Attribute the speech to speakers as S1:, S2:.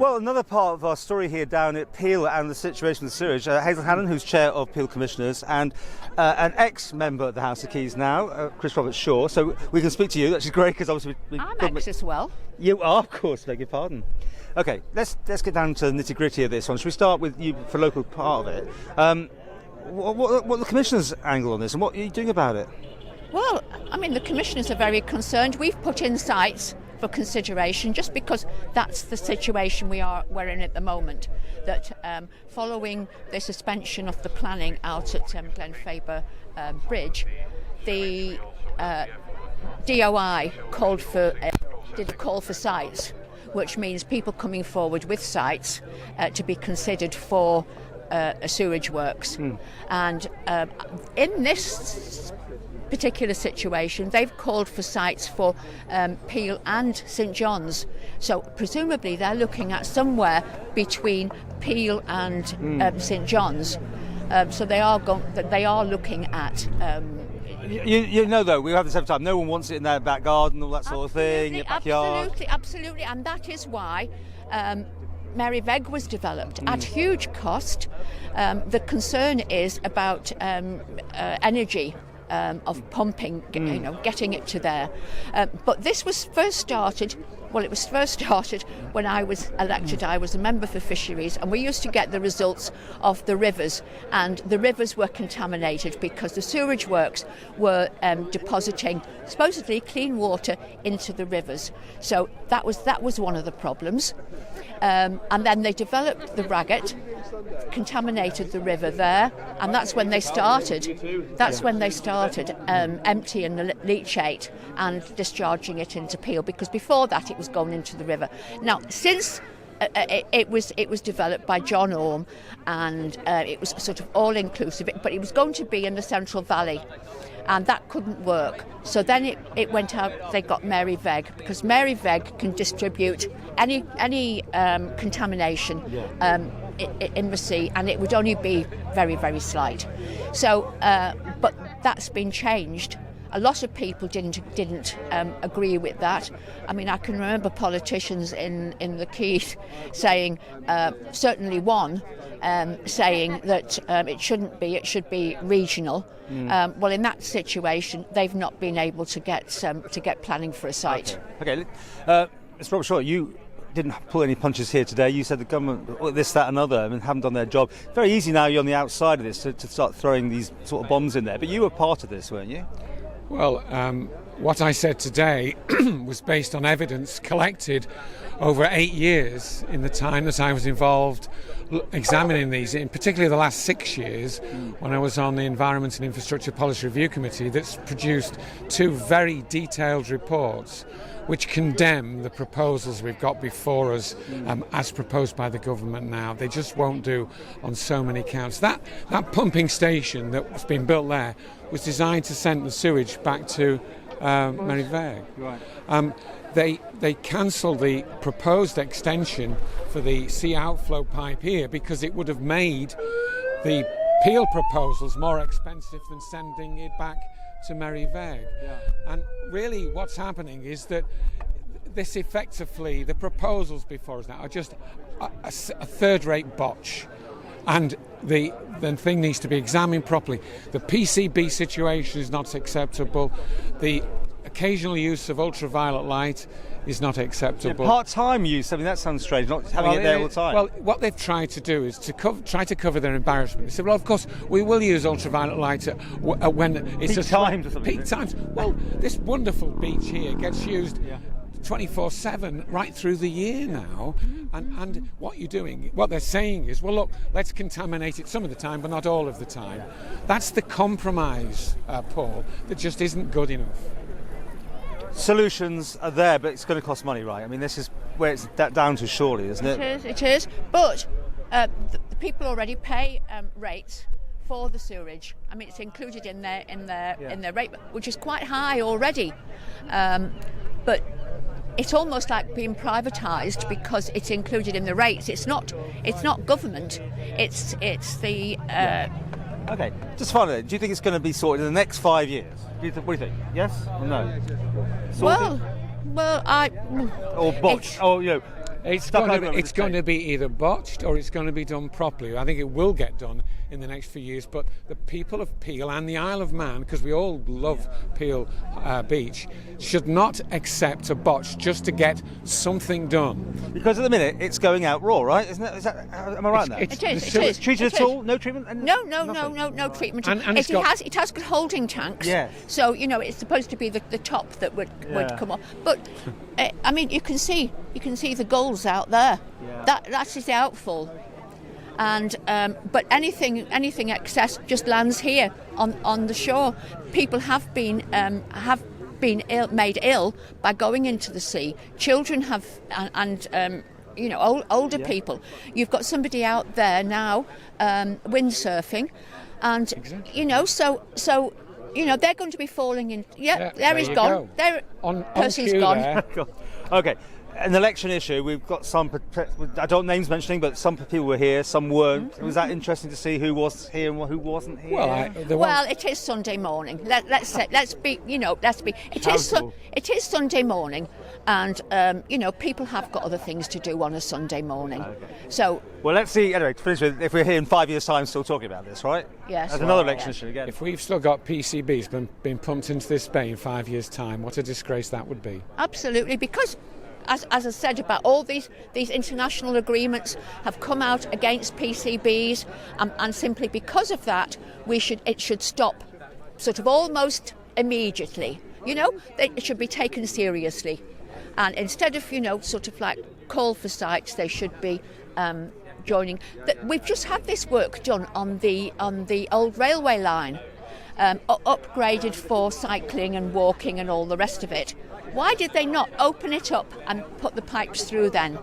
S1: Well, another part of our story here down at Peel and the situation with the sewage, Hazel Hannan, who's chair of Peel Commissioners, and an ex-member of the House of Keys now, Chris Robertshaw. So we can speak to you, which is great because obviously
S2: I'm ex as well.
S1: You are, of course, beg your pardon. Okay, let's get down to the nitty-gritty of this one. Should we start with you for the local part of it? What the Commissioners' angle on this, and what are you doing about it?
S2: Well, I mean, the Commissioners are very concerned. We've put in sites for consideration just because that's the situation we're in at the moment, that following the suspension of the planning out at Glenfaber Bridge, the DOI did a call for sites, which means people coming forward with sites to be considered for a sewage works. And in this particular situation, they've called for sites for Peel and St John's. So presumably they're looking at somewhere between Peel and St John's. So they are looking at.
S1: You know, though, we have this every time. No one wants it in their back garden, all that sort of thing, your backyard.
S2: Absolutely, and that is why Mary Veg was developed at huge cost. The concern is about energy. Of pumping, getting it to there. But this was first started, when I was elected. I was a member for fisheries, and we used to get the results of the rivers, and the rivers were contaminated because the sewage works were depositing supposedly clean water into the rivers. So that was one of the problems. And then they developed the Raggett, contaminated the river there, and that's when they started emptying the leachate and discharging it into Peel, because before that it was going into the river. Now, since it was developed by John Orme, and it was sort of all-inclusive, but it was going to be in the Central Valley, and that couldn't work. So then it went out, they got Mary Veg, because Mary Veg can distribute any contamination in the sea, and it would only be very, very slight. So, but that's been changed. A lot of people didn't agree with that. I mean, I can remember politicians in the Keys saying, certainly one, saying that it shouldn't be, it should be regional. Well, in that situation, they've not been able to get planning for a site.
S1: Okay. Mr. Robertshaw, you didn't pull any punches here today. You said the government, this, that and other, haven't done their job. Very easy now, you're on the outside of this, to start throwing these sort of bombs in there. But you were part of this, weren't you?
S3: Well, what I said today was based on evidence collected over 8 years in the time that I was involved examining these, in particularly the last 6 years when I was on the Environment and Infrastructure Policy Review Committee, that's produced 2 very detailed reports which condemn the proposals we've got before us as proposed by the government now. They just won't do on so many counts. That pumping station that's been built there was designed to send the sewage back to Mary Veg. Right. They cancelled the proposed extension for the sea outflow pipe here because it would have made the Peel proposals more expensive than sending it back to Mary Veg. Yeah. And really what's happening is that this effectively, the proposals before us now are just a third-rate botch, and the thing needs to be examined properly. The PCB situation is not acceptable. The occasional use of ultraviolet light is not acceptable.
S1: Yeah, part-time use, that sounds strange, not having it there all the time.
S3: Well, what they've tried to do is to try to cover their embarrassment. They said, well, of course, we will use ultraviolet light when it's
S1: peak times or something.
S3: Peak times. Well, this wonderful beach here gets used 24/7 right through the year now, and what they're saying is, well, look, let's contaminate it some of the time, but not all of the time. That's the compromise, Paul, that just isn't good enough.
S1: Solutions are there, but it's going to cost money, right? I mean, this is where it's down to, surely, isn't it?
S2: It is. But the people already pay rates for the sewerage. I mean, it's included in their rate, which is quite high already. But it's almost like being privatised because it's included in the rates. It's not government. It's the.
S1: Okay, just finally, do you think it's going to be sorted in the next 5 years? What do you think? Yes or no? Sorted?
S2: Well, I.
S1: Or botched?
S3: It's
S1: stuck
S3: going
S1: over
S3: to,
S1: with
S3: it's
S1: the
S3: going
S1: tape.
S3: to be either botched or it's going to be done properly. I think it will get done in the next few years, but the people of Peel and the Isle of Man, because we all love Peel Beach, should not accept a botch just to get something done.
S1: Because at the minute it's going out raw, right? Isn't it? Is that, am I right in that?
S2: It is.
S3: So
S2: It
S1: It's
S2: is.
S1: treated
S2: it
S1: at
S2: is.
S1: all? No treatment? And
S2: No
S1: nothing?
S2: treatment.
S3: And it's
S2: it
S3: got-
S2: has good holding tanks.
S1: Yes.
S2: So it's supposed to be the top that would
S1: Yeah.
S2: come off. But I mean, you can see the gulls out there.
S1: Yeah.
S2: That is the outfall. And but anything excess just lands here on the shore. People have been made ill by going into the sea. Children have and older people. You've got somebody out there now windsurfing, and so they're going to be falling in.
S3: Yeah,
S2: there
S3: there
S2: he's
S3: you
S2: gone.
S3: go.
S2: There,
S3: On
S2: Percy's
S3: cue
S2: gone.
S3: there.
S1: Okay, an election issue. We've got some. I don't names mentioning, but some people were here, some weren't. Was that interesting to see who was here and who wasn't here?
S2: Well, it is Sunday morning. Let's be.
S1: Accountable.
S2: It is Sunday morning, and people have got other things to do on a Sunday morning.
S1: Okay.
S2: So
S1: Well, let's see. Anyway, to finish with, if we're here in 5 years' time, still talking about this, right?
S2: Yes.
S1: That's another
S2: Well,
S1: election
S2: yeah.
S1: issue again.
S3: If we've still got PCBs being pumped into this bay in 5 years' time, what a disgrace that would be.
S2: absolutely, because as I said about all these international agreements have come out against PCBs, and simply because of that, it should stop, sort of almost immediately. It should be taken seriously, and instead of sort of like call for sites, they should be joining. We've just had this work done on the old railway line, upgraded for cycling and walking and all the rest of it. Why did they not open it up and put the pipes through then?